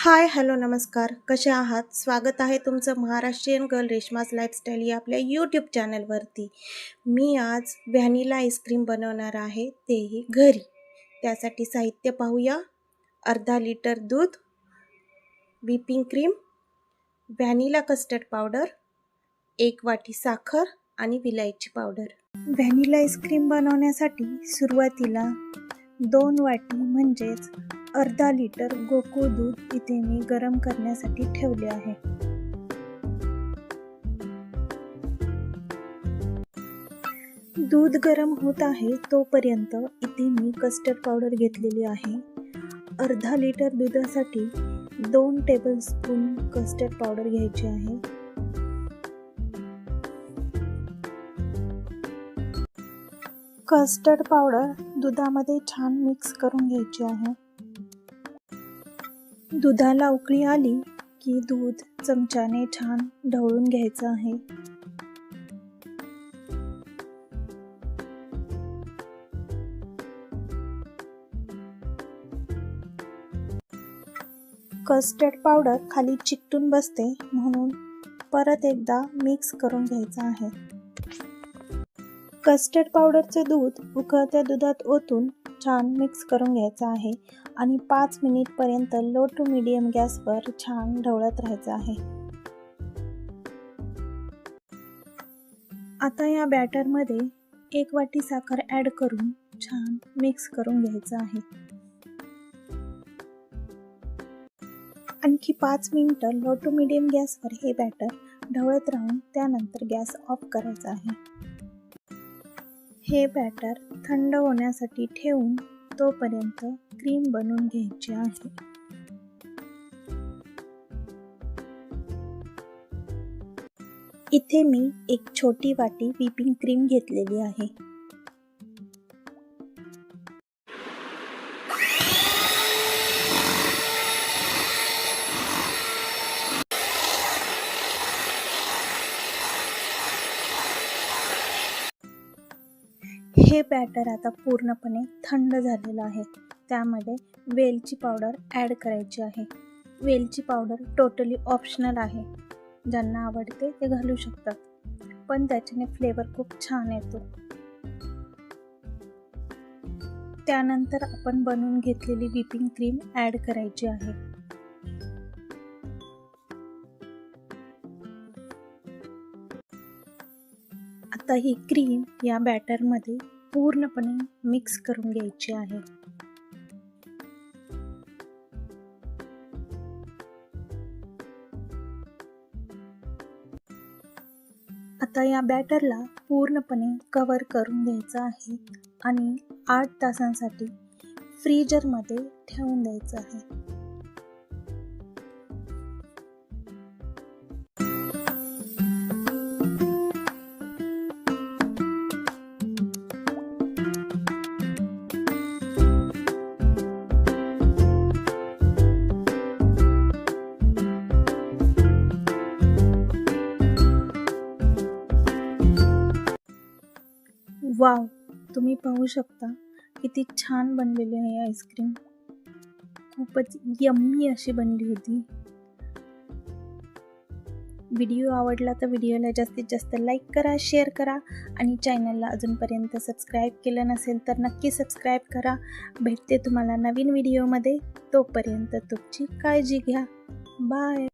हाय, hello, नमस्कार. कसे आहात? स्वागत आहे तुमचं महाराष्ट्रीयन गर्ल रेश्माज लाईफस्टाईल या आपल्या यूट्यूब चॅनलवरती. मी आज व्हॅनिला आईस्क्रीम बनवणार आहे, तेही घरी. त्यासाठी साहित्य पाहूया. अर्धा लिटर दूध, whipping cream, vanilla custard powder, 1 वाटी साखर आणि विलायची पावडर. व्हॅनिला आईस्क्रीम बनवण्यासाठी सुरुवातीला 2 वाटी म्हणजेच अर्धा लिटर गोकुळ दूध इथे मी गरम करण्यासाठी ठेवले आहे. दूध गरम होत आहे तोपर्यंत इथे मी कस्टर्ड पावडर घेतलेली आहे. अर्धा लिटर दुधासाठी 2 टेबलस्पून कस्टर्ड पावडर घ्यायची आहे. कस्टर्ड पावडर दुधामध्ये छान मिक्स करून घ्यायची आहे. दुधाला उकळी आली की दूध चमच्याने छान ढवळून घ्यायचं आहे. कस्टर्ड पावडर खाली चिकटून बसते म्हणून परत एकदा मिक्स करून घ्यायचं आहे. कस्टर्ड पावडरचे दूध उकळत्या दुधात ओतून छान मिक्स करून घ्यायचं आहे आणि 5 मिनिटपर्यंत लो टू मीडियम गॅसवर छान ढवळत राहायचं आहे. आता या बॅटरमध्ये 1 वाटी साखर ॲड करून छान मिक्स करून घ्यायचं आहे. आणखी 5 मिनिटं लो टू मीडियम गॅसवर हे बॅटर ढवळत राहून त्यानंतर गॅस ऑफ करायचा आहे. हे बॅटर थंड होण्यासाठी ठेवून तोपर्यंत क्रीम बनवून घ्यायची आहे. इथे मी 1 छोटी वाटी व्हिपिंग क्रीम घेतलेली आहे. हे बॅटर आता पूर्णपणे थंड झालेलं आहे. त्यामध्ये वेलची पावडर ॲड करायची आहे. वेलची पावडर टोटली ऑप्शनल आहे. ज्यांना आवडते ते घालू शकतात, पण त्याच्याने फ्लेवर खूप छान येतो. त्यानंतर आपण बनवून घेतलेली व्हिपिंग क्रीम ॲड करायची आहे. आता ही क्रीम या बॅटरमध्ये पूर्णपणे मिक्स करून घ्यायची आहे. आता या बॅटरला पूर्णपणे कव्हर करून घ्यायचं आहे आणि 8 तासांसाठी फ्रीजरमध्ये ठेवून द्यायचं आहे. वाव, तुम्ही पाहू शकता किती छान बनलेली आहे आईस्क्रीम. खूपच यम्मी अशी बनली होती. व्हिडिओ आवडला तर व्हिडिओला जास्तीत जास्त लाईक करा, शेअर करा आणि चॅनलला अजूनपर्यंत सबस्क्राईब केलं नसेल तर नक्की सबस्क्राईब करा. भेटते तुम्हाला नवीन व्हिडिओमध्ये. तोपर्यंत तुमची काळजी घ्या. बाय.